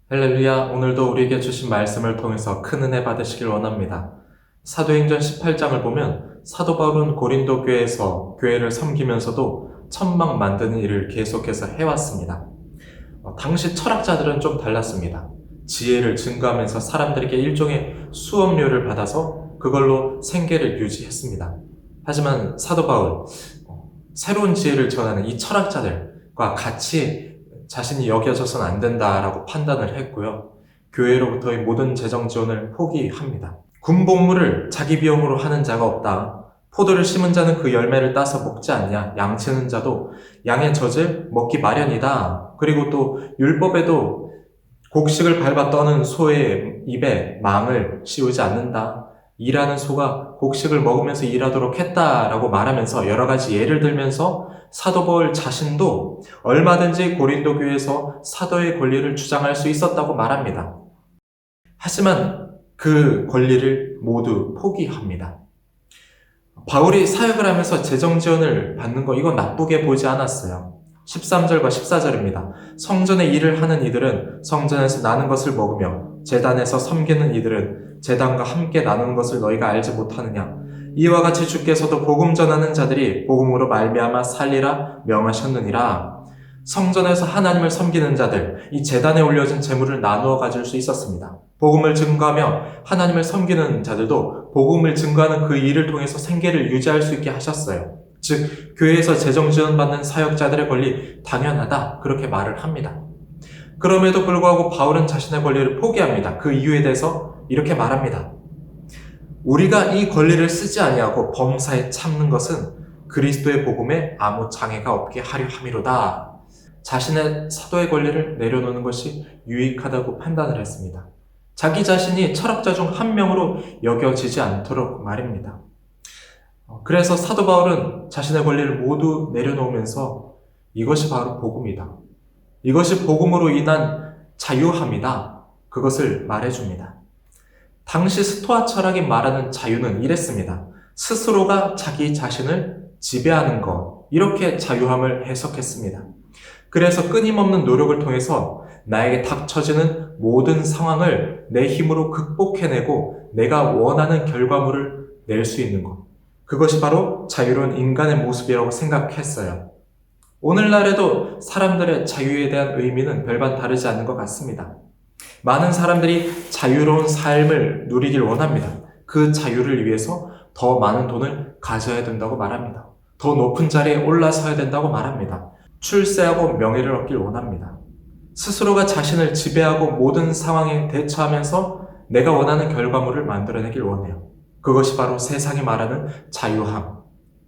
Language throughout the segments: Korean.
할렐루야, 오늘도 우리에게 주신 말씀을 통해서 큰 은혜 받으시길 원합니다. 사도행전 18장을 보면 사도 바울은 고린도 교회에서 교회를 섬기면서도 천막 만드는 일을 계속해서 해왔습니다. 당시 철학자들은 좀 달랐습니다. 지혜를 증거하면서 사람들에게 일종의 수업료를 받아서 그걸로 생계를 유지했습니다. 하지만 사도 바울, 새로운 지혜를 전하는 이 철학자들과 같이 자신이 여겨져서는 안 된다라고 판단을 했고요. 교회로부터의 모든 재정 지원을 포기합니다. 군복무를 자기 비용으로 하는 자가 없다. 포도를 심은 자는 그 열매를 따서 먹지 않냐. 양 치는 자도 양의 젖을 먹기 마련이다. 그리고 또 율법에도 곡식을 밟아 떠는 소의 입에 망을 씌우지 않는다. 일하는 소가 곡식을 먹으면서 일하도록 했다라고 말하면서 여러 가지 예를 들면서 사도 바울 자신도 얼마든지 고린도 교회에서 사도의 권리를 주장할 수 있었다고 말합니다. 하지만 그 권리를 모두 포기합니다. 바울이 사역을 하면서 재정 지원을 받는 거 이건 나쁘게 보지 않았어요. 13절과 14절입니다. 성전의 일을 하는 이들은 성전에서 나는 것을 먹으며 제단에서 섬기는 이들은 제단과 함께 나누는 것을 너희가 알지 못하느냐. 이와 같이 주께서도 복음 전하는 자들이 복음으로 말미암아 살리라 명하셨느니라. 성전에서 하나님을 섬기는 자들, 이 제단에 올려진 제물을 나누어 가질 수 있었습니다. 복음을 증거하며 하나님을 섬기는 자들도 복음을 증거하는 그 일을 통해서 생계를 유지할 수 있게 하셨어요. 즉, 교회에서 재정 지원받는 사역자들의 권리 당연하다, 그렇게 말을 합니다. 그럼에도 불구하고 바울은 자신의 권리를 포기합니다. 그 이유에 대해서 이렇게 말합니다. 우리가 이 권리를 쓰지 아니하고 범사에 참는 것은 그리스도의 복음에 아무 장애가 없게 하려 함이로다. 자신의 사도의 권리를 내려놓는 것이 유익하다고 판단을 했습니다. 자기 자신이 철학자 중 한 명으로 여겨지지 않도록 말입니다. 그래서 사도 바울은 자신의 권리를 모두 내려놓으면서 이것이 바로 복음이다. 이것이 복음으로 인한 자유함이다. 그것을 말해줍니다. 당시 스토아 철학이 말하는 자유는 이랬습니다. 스스로가 자기 자신을 지배하는 것, 이렇게 자유함을 해석했습니다. 그래서 끊임없는 노력을 통해서 나에게 닥쳐지는 모든 상황을 내 힘으로 극복해내고 내가 원하는 결과물을 낼 수 있는 것. 그것이 바로 자유로운 인간의 모습이라고 생각했어요. 오늘날에도 사람들의 자유에 대한 의미는 별반 다르지 않는 것 같습니다. 많은 사람들이 자유로운 삶을 누리길 원합니다. 그 자유를 위해서 더 많은 돈을 가져야 된다고 말합니다. 더 높은 자리에 올라서야 된다고 말합니다. 출세하고 명예를 얻길 원합니다. 스스로가 자신을 지배하고 모든 상황에 대처하면서 내가 원하는 결과물을 만들어내길 원해요. 그것이 바로 세상이 말하는 자유함,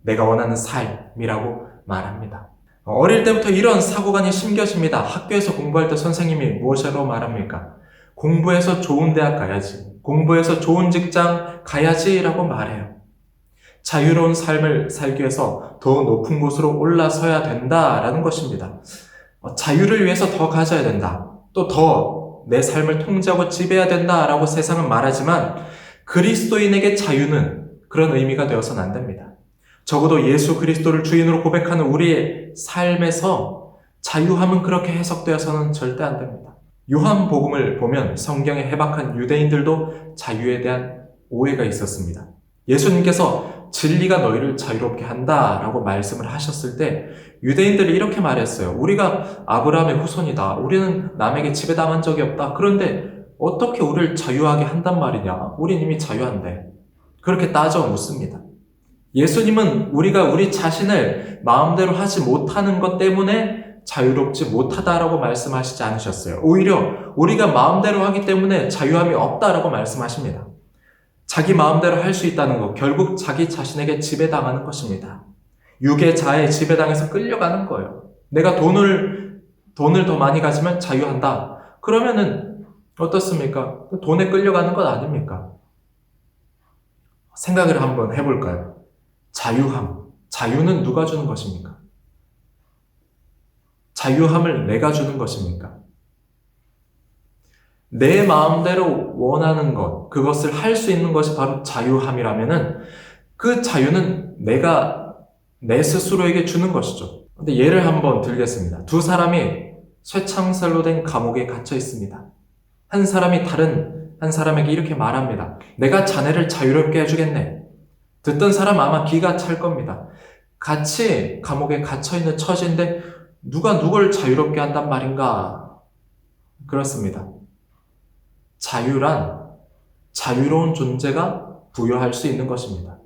내가 원하는 삶이라고 말합니다. 어릴 때부터 이런 사고관이 심겨집니다. 학교에서 공부할 때 선생님이 무엇이라고 말합니까? 공부해서 좋은 대학 가야지, 공부해서 좋은 직장 가야지 라고 말해요. 자유로운 삶을 살기 위해서 더 높은 곳으로 올라서야 된다라는 것입니다. 자유를 위해서 더 가져야 된다. 또 더 내 삶을 통제하고 지배해야 된다라고 세상은 말하지만 그리스도인에게 자유는 그런 의미가 되어서는 안 됩니다. 적어도 예수 그리스도를 주인으로 고백하는 우리의 삶에서 자유함은 그렇게 해석되어서는 절대 안 됩니다. 요한복음을 보면 성경에 해박한 유대인들도 자유에 대한 오해가 있었습니다. 예수님께서 진리가 너희를 자유롭게 한다라고 말씀을 하셨을 때 유대인들이 이렇게 말했어요. 우리가 아브라함의 후손이다. 우리는 남에게 지배당한 적이 없다. 그런데 어떻게 우리를 자유하게 한단 말이냐? 우린 이미 자유한데. 그렇게 따져 묻습니다. 예수님은 우리가 우리 자신을 마음대로 하지 못하는 것 때문에 자유롭지 못하다라고 말씀하시지 않으셨어요. 오히려 우리가 마음대로 하기 때문에 자유함이 없다라고 말씀하십니다. 자기 마음대로 할 수 있다는 것, 결국 자기 자신에게 지배당하는 것입니다. 육의 자에 지배당해서 끌려가는 거예요. 내가 돈을 더 많이 가지면 자유한다. 그러면은 어떻습니까? 돈에 끌려가는 것 아닙니까? 생각을 한번 해볼까요? 자유함. 자유는 누가 주는 것입니까? 자유함을 내가 주는 것입니까? 내 마음대로 원하는 것, 그것을 할 수 있는 것이 바로 자유함이라면은 그 자유는 내가 내 스스로에게 주는 것이죠. 근데 예를 한번 들겠습니다. 두 사람이 쇠창살로 된 감옥에 갇혀 있습니다. 한 사람이 다른 한 사람에게 이렇게 말합니다. 내가 자네를 자유롭게 해주겠네. 듣던 사람 아마 기가 찰 겁니다. 같이 감옥에 갇혀있는 처지인데 누가 누굴 자유롭게 한단 말인가? 그렇습니다. 자유란 자유로운 존재가 부여할 수 있는 것입니다.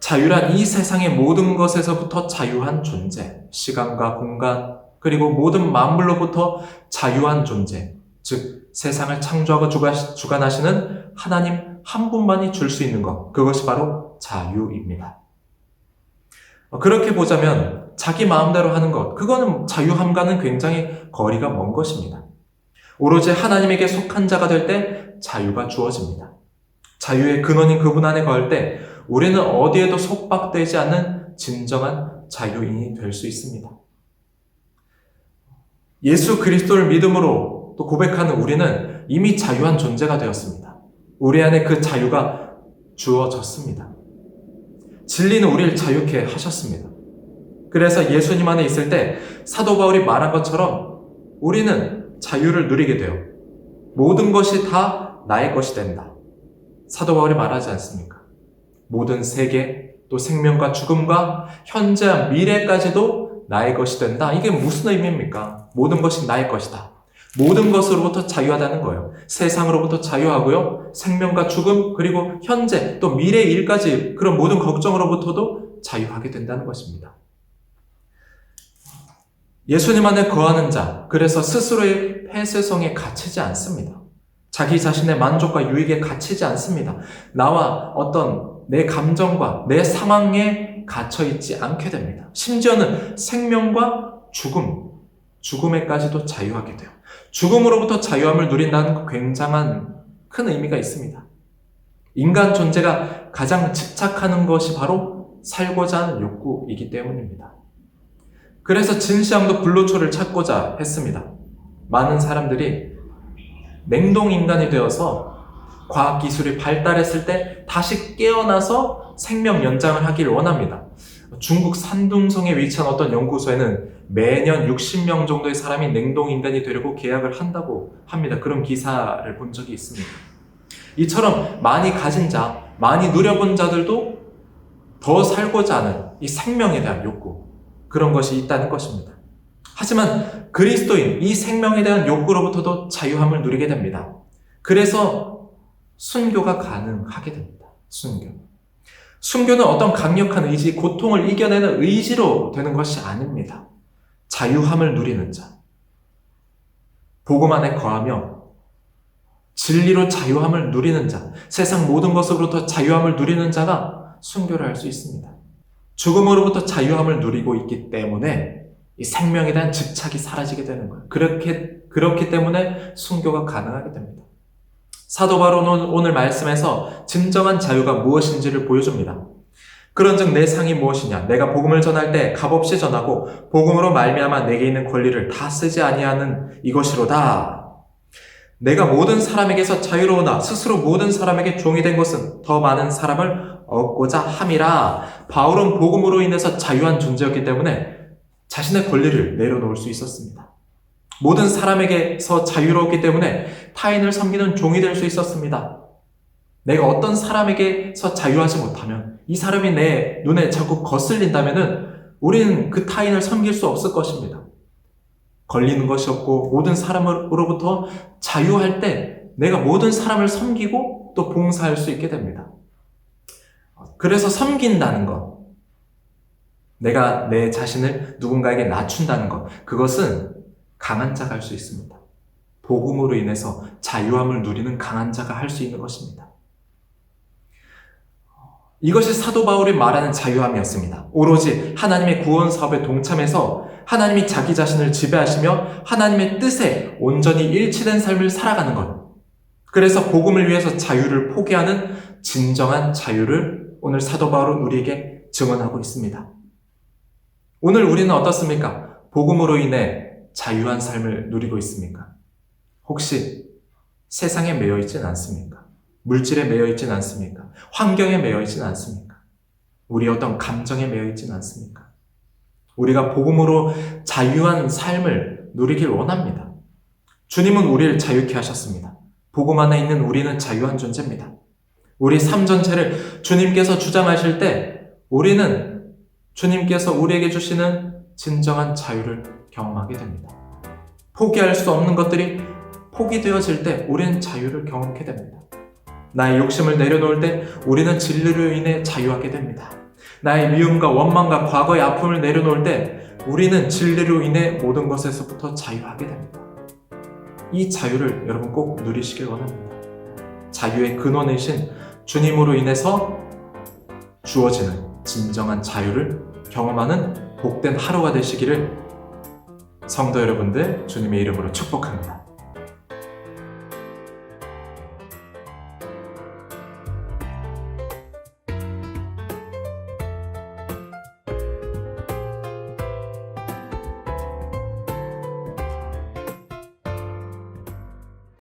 자유란 이 세상의 모든 것에서부터 자유한 존재, 시간과 공간, 그리고 모든 만물로부터 자유한 존재, 즉 세상을 창조하고 주관하시는 하나님 한 분만이 줄 수 있는 것, 그것이 바로 자유입니다. 그렇게 보자면 자기 마음대로 하는 것, 그거는 자유함과는 굉장히 거리가 먼 것입니다. 오로지 하나님에게 속한 자가 될 때 자유가 주어집니다. 자유의 근원인 그분 안에 거할 때 우리는 어디에도 속박되지 않는 진정한 자유인이 될 수 있습니다. 예수 그리스도를 믿음으로 또 고백하는 우리는 이미 자유한 존재가 되었습니다. 우리 안에 그 자유가 주어졌습니다. 진리는 우리를 자유케 하셨습니다. 그래서 예수님 안에 있을 때 사도 바울이 말한 것처럼 우리는 자유를 누리게 돼요. 모든 것이 다 나의 것이 된다. 사도 바울이 말하지 않습니까? 모든 세계, 또 생명과 죽음과 현재와 미래까지도 나의 것이 된다. 이게 무슨 의미입니까? 모든 것이 나의 것이다. 모든 것으로부터 자유하다는 거예요. 세상으로부터 자유하고요. 생명과 죽음, 그리고 현재, 또 미래의 일까지 그런 모든 걱정으로부터도 자유하게 된다는 것입니다. 예수님 안에 거하는 자, 그래서 스스로의 폐쇄성에 갇히지 않습니다. 자기 자신의 만족과 유익에 갇히지 않습니다. 나와 어떤 내 감정과 내 상황에 갇혀있지 않게 됩니다. 심지어는 생명과 죽음에까지도 자유하게 돼요. 죽음으로부터 자유함을 누린다는 거 굉장한 큰 의미가 있습니다. 인간 존재가 가장 집착하는 것이 바로 살고자 하는 욕구이기 때문입니다. 그래서 진시황도 불로초를 찾고자 했습니다. 많은 사람들이 냉동인간이 되어서 과학기술이 발달했을 때 다시 깨어나서 생명 연장을 하기를 원합니다. 중국 산둥성에 위치한 어떤 연구소에는 매년 60명 정도의 사람이 냉동인간이 되려고 계약을 한다고 합니다. 그런 기사를 본 적이 있습니다. 이처럼 많이 가진 자, 많이 누려본 자들도 더 살고자 하는 이 생명에 대한 욕구, 그런 것이 있다는 것입니다. 하지만 그리스도인, 이 생명에 대한 욕구로부터도 자유함을 누리게 됩니다. 그래서 순교가 가능하게 됩니다. 순교는 어떤 강력한 의지, 고통을 이겨내는 의지로 되는 것이 아닙니다. 자유함을 누리는 자, 복음 안에 거하며 진리로 자유함을 누리는 자, 세상 모든 것으로부터 자유함을 누리는 자가 순교를 할 수 있습니다. 죽음으로부터 자유함을 누리고 있기 때문에 이 생명에 대한 집착이 사라지게 되는 거예요. 그렇기 때문에 순교가 가능하게 됩니다. 사도 바울은 오늘 말씀에서 진정한 자유가 무엇인지를 보여줍니다. 그런즉 내 상이 무엇이냐? 내가 복음을 전할 때 값없이 전하고 복음으로 말미암아 내게 있는 권리를 다 쓰지 아니하는 이것이로다. 내가 모든 사람에게서 자유로우나 스스로 모든 사람에게 종이 된 것은 더 많은 사람을 얻고자 함이라. 바울은 복음으로 인해서 자유한 존재였기 때문에 자신의 권리를 내려놓을 수 있었습니다. 모든 사람에게서 자유로웠기 때문에 타인을 섬기는 종이 될 수 있었습니다. 내가 어떤 사람에게서 자유하지 못하면, 이 사람이 내 눈에 자꾸 거슬린다면은 우리는 그 타인을 섬길 수 없을 것입니다. 걸리는 것이 없고 모든 사람으로부터 자유할 때 내가 모든 사람을 섬기고 또 봉사할 수 있게 됩니다. 그래서 섬긴다는 것, 내가 내 자신을 누군가에게 낮춘다는 것, 그것은 강한 자가 할 수 있습니다. 복음으로 인해서 자유함을 누리는 강한 자가 할 수 있는 것입니다. 이것이 사도 바울이 말하는 자유함이었습니다. 오로지 하나님의 구원 사업에 동참해서 하나님이 자기 자신을 지배하시며 하나님의 뜻에 온전히 일치된 삶을 살아가는 것. 그래서 복음을 위해서 자유를 포기하는 진정한 자유를 오늘 사도 바울은 우리에게 증언하고 있습니다. 오늘 우리는 어떻습니까? 복음으로 인해 자유한 삶을 누리고 있습니까? 혹시 세상에 매여 있지는 않습니까? 물질에 매여 있지는 않습니까? 환경에 매여 있지는 않습니까? 우리 어떤 감정에 매여 있지는 않습니까? 우리가 복음으로 자유한 삶을 누리길 원합니다. 주님은 우리를 자유케 하셨습니다. 복음 안에 있는 우리는 자유한 존재입니다. 우리 삶 전체를 주님께서 주장하실 때 우리는 주님께서 우리에게 주시는 진정한 자유를 경험하게 됩니다. 포기할 수 없는 것들이 포기되어질 때 우리는 자유를 경험하게 됩니다. 나의 욕심을 내려놓을 때 우리는 진리로 인해 자유하게 됩니다. 나의 미움과 원망과 과거의 아픔을 내려놓을 때 우리는 진리로 인해 모든 것에서부터 자유하게 됩니다. 이 자유를 여러분 꼭 누리시길 원합니다. 자유의 근원이신 주님으로 인해서 주어지는 진정한 자유를 경험하는 복된 하루가 되시기를 성도 여러분들 주님의 이름으로 축복합니다.